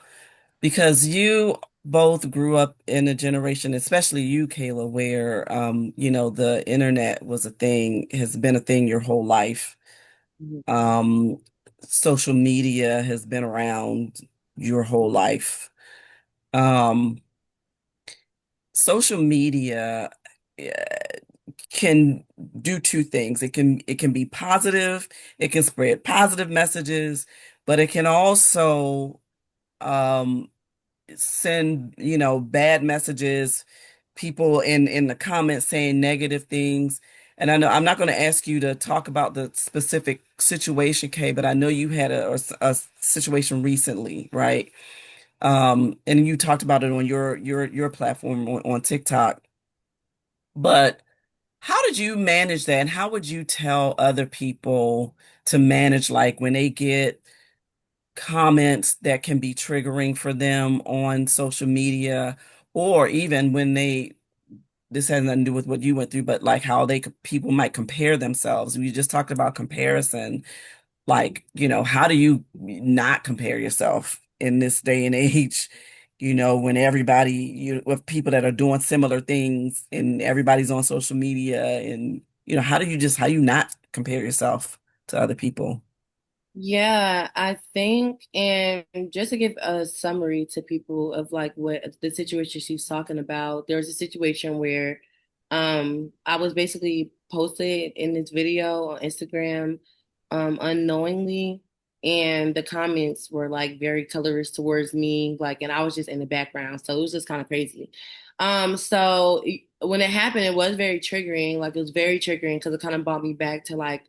because you both grew up in a generation, especially you, Kayla, where the internet was a thing, has been a thing your whole life. Mhm. Um, Social media has been around your whole life. Um, Social media can do two things. It can be positive, it can spread positive messages, but it can also um send, bad messages, people in the comments saying negative things. And I know I'm not going to ask you to talk about the specific situation, Kay, but I know you had a situation recently, right? And you talked about it on your platform on TikTok. But how did you manage that? And how would you tell other people to manage, like when they get comments that can be triggering for them on social media, or even when this has nothing to do with what you went through, but like how people might compare themselves. We just talked about comparison. Like, how do you not compare yourself in this day and age? When with people that are doing similar things and everybody's on social media, and how you not compare yourself to other people? Yeah, I think, and just to give a summary to people of like what the situation she's talking about, there was a situation where I was basically posted in this video on Instagram unknowingly, and the comments were like very colorist towards me, like, and I was just in the background, so it was just kind of crazy. When it happened, it was very triggering, like it was very triggering because it kind of brought me back to like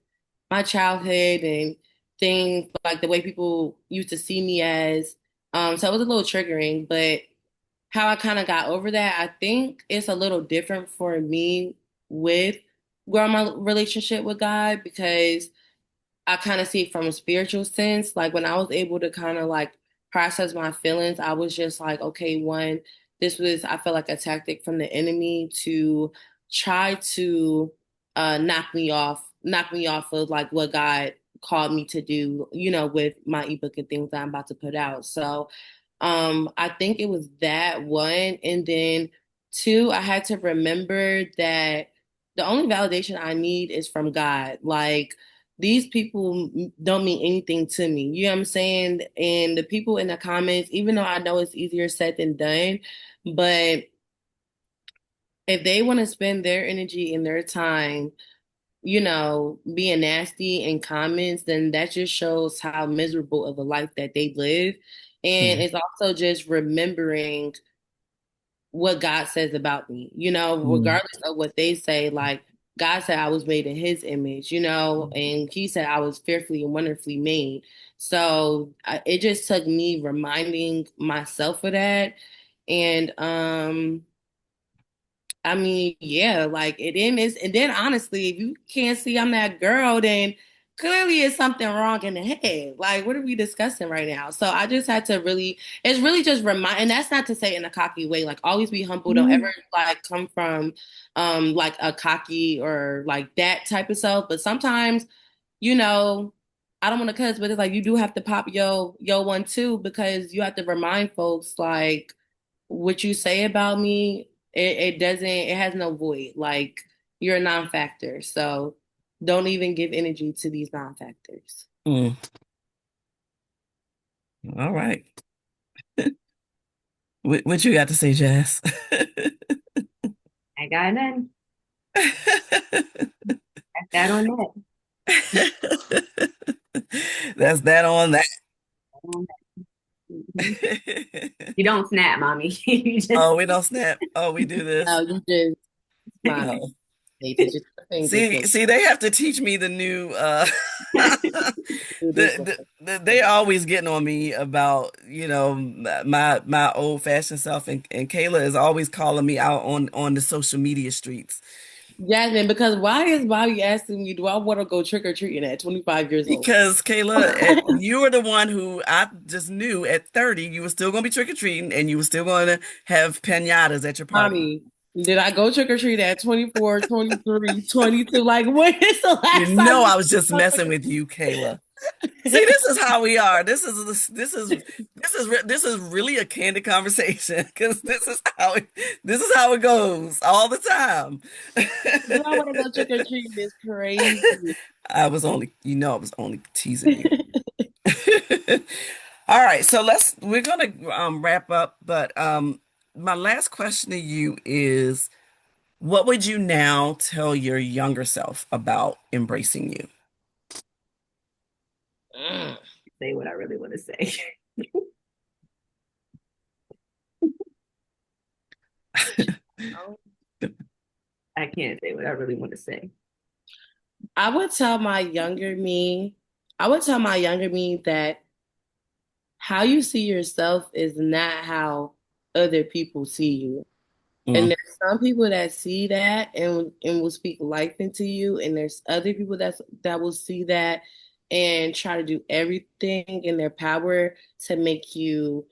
my childhood and things like the way people used to see me as. So it was a little triggering, but how I kind of got over that, I think it's a little different for me with growing my relationship with God because I kind of see it from a spiritual sense. Like when I was able to kind of like process my feelings, I was just like, okay, one, this was, I feel like a tactic from the enemy to try to knock me off of like what God called me to do, with my ebook and things that I'm about to put out. So I think it was that one. And then two, I had to remember that the only validation I need is from God. Like these people don't mean anything to me. You know what I'm saying? And the people in the comments, even though I know it's easier said than done, but if they want to spend their energy and their time, being nasty in comments, then that just shows how miserable of a life that they live. And Mm, it's also just remembering what God says about me, mm, regardless of what they say. Like, God said I was made in his image, and he said I was fearfully and wonderfully made. So it just took me reminding myself of that. And I mean, yeah, like it is. And then honestly, if you can't see I'm that girl, then clearly it's something wrong in the head. Like, what are we discussing right now? So I just had to really, it's really just remind, and that's not to say in a cocky way, like always be humble. Don't ever like come from like a cocky or like that type of self. But sometimes, you know, I don't want to cuss, but it's like you do have to pop yo one too, because you have to remind folks like what you say about me, it doesn't, it has no void. Like you're a non-factor. So don't even give energy to these non-factors. mm. All right. What you got to say, Jazz? I got none. That's that on that. That's that on that. On that. Mhm. You don't snap, mommy. You just Oh, we don't snap. Oh, we do No, this. you just smile. Oh. They just your fingers See, look they have to teach me the new do the this. They always getting on me about, my old fashioned self, and Kayla is always calling me out on the social media streets Jasmine, because why is Bobby asking me, do I want to go trick or treating at 25 years old? because Kayla, you were the one who I just knew at 30 you were still going to be trick or treating and you were still going to have pinatas at your party. Mommy, did I go trick or treat at 24, 23, 22? Like, when is the You last time know you I was just go trick messing or with you, Kayla. See, treat? this is how we are. This is really a candid conversation because this is how it goes all the time. Do I want to go trick or treating is crazy. I was only teasing you. All right, so we're gonna wrap up, but my last question to you is, what would you now tell your younger self about embracing you? Mm. Say what I really want to say. I can't say what I really want to say. I would tell my younger me, I would tell my younger me that how you see yourself is not how other people see you. And Mm, there's some people that see that and will speak life into you, and there's other people that will see that and try to do everything in their power to make you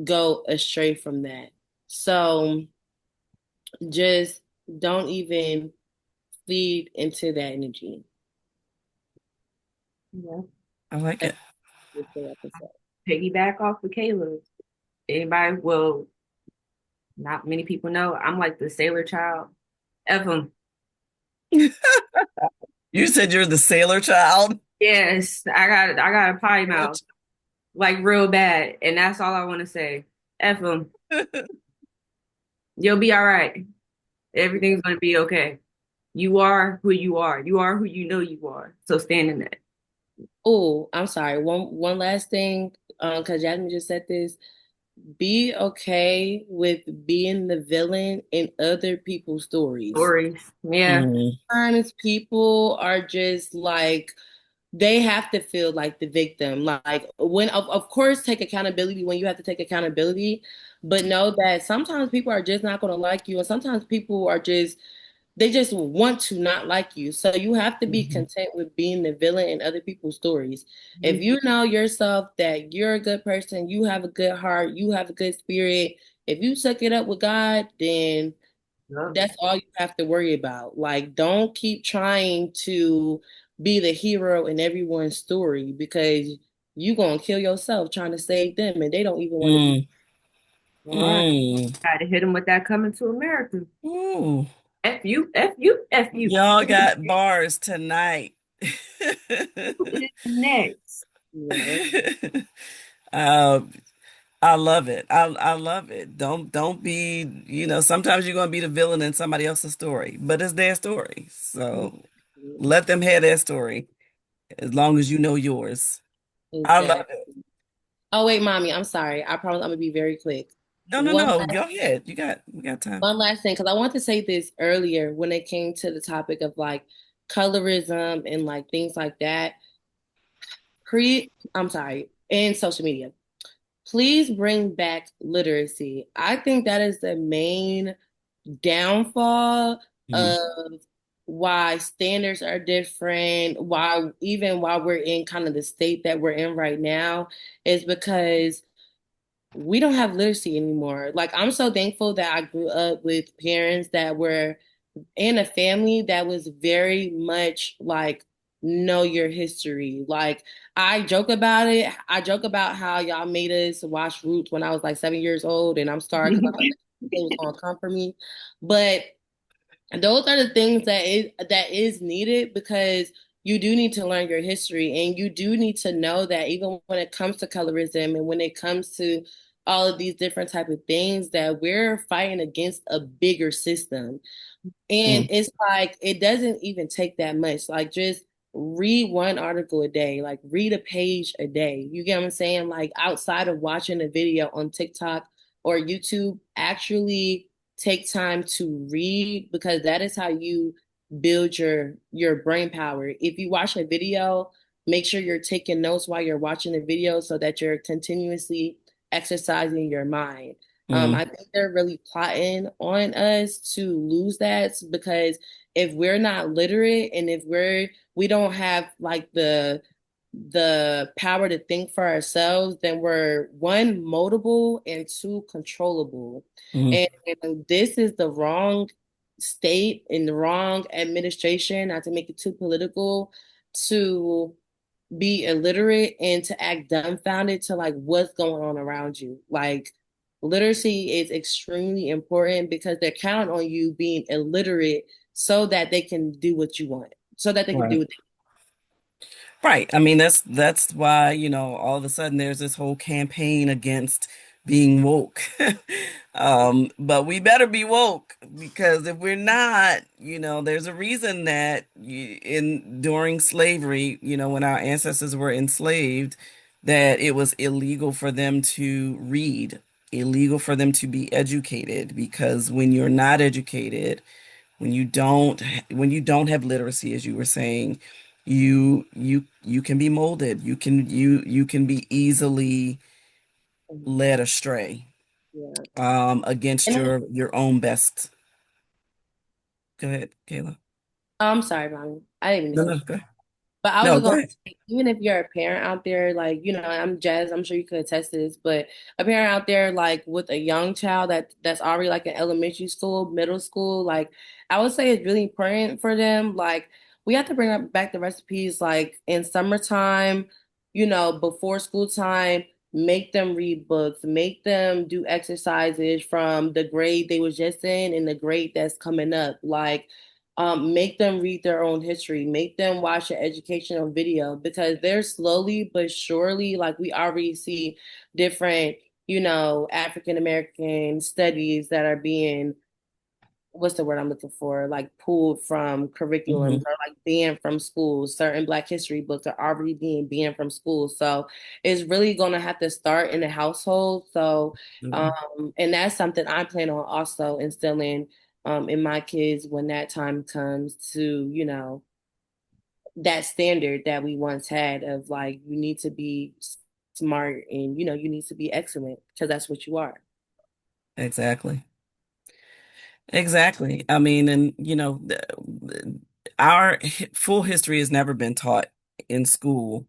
go astray from that. So just don't even feed into that energy. Yeah. I like That's it. the episode. Piggyback off of Caleb. Anybody, well, not many people know. I'm like the sailor child. F them. You said you're the sailor child. Yes, I got a potty mouth, like real bad, and that's all I want to say. F them. You'll be all right. Everything's gonna be okay. You are who you are. You are who you know you are. So stand in that. Oh, I'm sorry. One last thing, because Jasmine just said this. Be okay with being the villain in other people's stories. Stories. Yeah. Mm, Sometimes people are just like they have to feel like the victim. Like when of course take accountability when you have to take accountability, but know that sometimes people are just not going to like you, and sometimes people are just they just want to not like you. So you have to be mhm, content with being the villain in other people's stories. If you know yourself that you're a good person, you have a good heart, you have a good spirit, if you suck it up with God, then Yep. that's all you have to worry about. Like, don't keep trying to be the hero in everyone's story because you're going to kill yourself trying to save them and they don't even want to be. mm, All right. mm. Got to hit them with that coming to America. Ooh, F you, F you, F you. y'all got bars tonight. Who is next? Yeah. Uh, I love it. I love it. Don't be, sometimes you're gonna be the villain in somebody else's story, but it's their story. So let them have their story as long as you know yours. I love Exactly. it. Oh wait, mommy, I'm sorry. I promise I'm gonna be very quick. No, no, One no. Go ahead. We got time. one last thing, because I want to say this earlier when it came to the topic of like colorism and like things like that. I'm sorry, and social media. Please bring back literacy. I think that is the main downfall Mm, of why standards are different, why even while we're in kind of the state that we're in right now, is because we don't have literacy anymore. Like I'm so thankful that I grew up with parents that were in a family that was very much like know your history. Like I joke about it. I joke about how y'all made us watch Roots when I was like 7 years old, and I'm sorry because I thought it was gonna come for me. But those are the things that is needed because you do need to learn your history and you do need to know that even when it comes to colorism and when it comes to all of these different type of things that we're fighting against a bigger system. And mm, it's like it doesn't even take that much. Like just read one article a day, like read a page a day. You get what I'm saying? Like outside of watching a video on TikTok or YouTube, actually take time to read because that is how you build your brain power. If you watch a video make sure you're taking notes while you're watching the video so that you're continuously exercising your mind. Mm, I think they're really plotting on us to lose that because if we're not literate and if we don't have like the power to think for ourselves, then we're one moldable and two controllable. mm, And this is the wrong state and the wrong administration, not to make it too political, to be illiterate and to act dumbfounded to like what's going on around you. Like literacy is extremely important because they're counting on you being illiterate so that they can do what you want, so that they can do right. what Right. I mean, that's why, all of a sudden there's this whole campaign against being woke. But we better be woke because if we're not, there's a reason that during slavery, when our ancestors were enslaved, that it was illegal for them to read, illegal for them to be educated, because when you're not educated, when you don't have literacy, as you were saying, you can be molded. You can be easily they want. led astray Yeah. against And your own best. Go ahead, Kayla. I'm sorry, Bonnie. I didn't mean to No, cut no, you. go ahead. But I was No, just go gonna ahead. say, even if you're a parent out there, like, I'm Jazz, I'm sure you could attest to this, but a parent out there like with a young child that's already like in elementary school, middle school, like I would say it's really important for them. Like we have to bring up back the recipes like in summertime, before school time, make them read books, make them do exercises from the grade they was just in and the grade that's coming up. Like make them read their own history, make them watch an educational video because they're slowly but surely, like we already see different, African American studies that are being, what's the word I'm looking for? Like pulled from curriculums Hmm. or like banned from schools. Certain Black history books are already being banned from schools. So it's really going to have to start in the household. So, and that's something I plan on also instilling in my kids when that time comes to, that standard that we once had of like, you need to be smart and, you need to be excellent because that's what you are. Exactly. Exactly. I mean, and our full history has never been taught in school.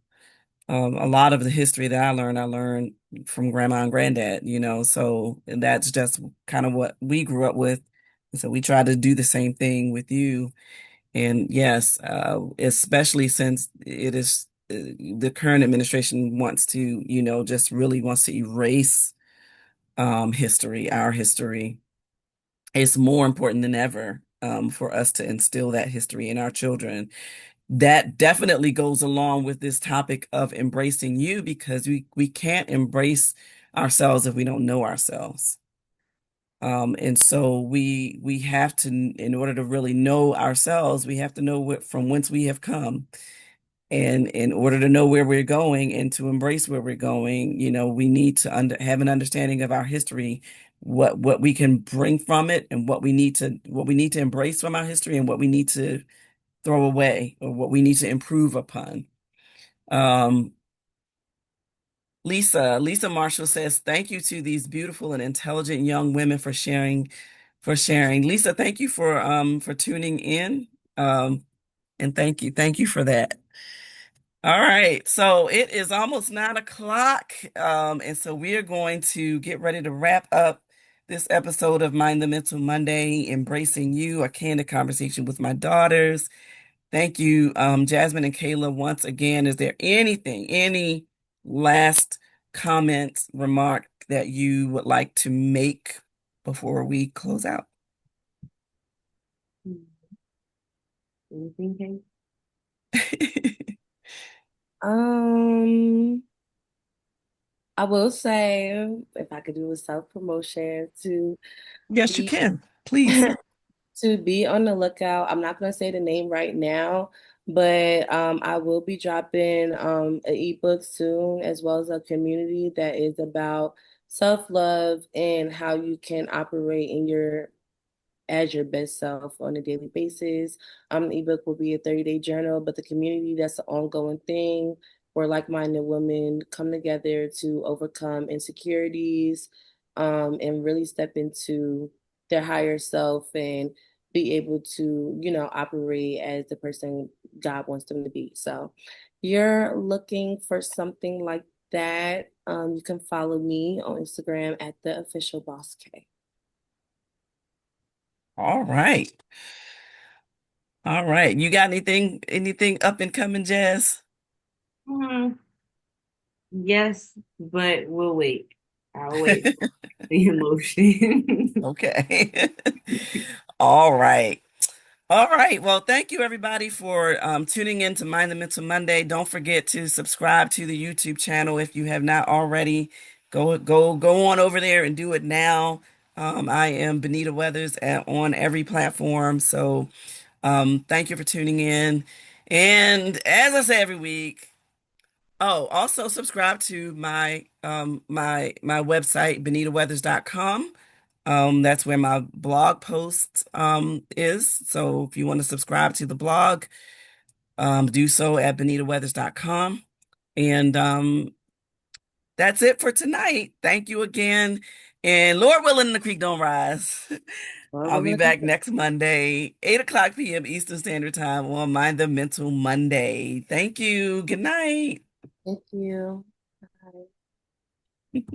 A lot of the history that I learned from grandma and granddad, so and that's just kind of what we grew up with. And so we try to do the same thing with you. And yes, especially since it is the current administration wants to, just really wants to erase history, our history. It's more important than ever for us to instill that history in our children. That definitely goes along with this topic of embracing you because we can't embrace ourselves if we don't know ourselves. And so we have to, in order to really know ourselves, we have to know from whence we have come. And in order to know where we're going and to embrace where we're going, we need to have an understanding of our history, what we can bring from it, and what we need to embrace from our history, and what we need to throw away or what we need to improve upon. Um, Lisa Marshall says, "Thank you to these beautiful and intelligent young women for sharing. Lisa, thank you for tuning in. And thank you for that. All right, so it is almost 9 o'clock, and so we are going to get ready to wrap up this episode of Mind the Mental Monday, embracing you, a candid conversation with my daughters. Thank you, Jasmine and Kayla, once again. Is there any last comment, remark that you would like to make before we close out? Anything, Kate? Um, I will say, if I could do a self promotion, Yes, you be can. Please. to be on the lookout. I'm not going to say the name right now, but I will be dropping an ebook soon, as well as a community that is about self love and how you can operate in your as your best self on a daily basis. The ebook will be a 30-day journal, but the community, that's an ongoing thing where like-minded women come together to overcome insecurities, and really step into their higher self and be able to, operate as the person God wants them to be. So you're looking for something like that, you can follow me on Instagram at the official boss K. All right. All right. You got anything up and coming, Jazz? Hmm, yes, but we'll wait. I'll wait for the emotion. Okay. All right. All right. Well, thank you everybody for tuning in to Mind the Mental Monday. Don't forget to subscribe to the YouTube channel if you have not already. Go on over there and do it now. I am Benita Weathers on every platform. So thank you for tuning in. And as I say every week, oh, also subscribe to my website, benitaweathers.com. That's where my blog post is. So if you want to subscribe to the blog, do so at benitaweathers.com. And that's it for tonight. Thank you again. And Lord willing, the creek don't rise. Or I'll will be it? back next Monday, 8 o'clock p.m. Eastern Standard Time on Mind the Mental Monday. Thank you. Good night. Thank you. Bye.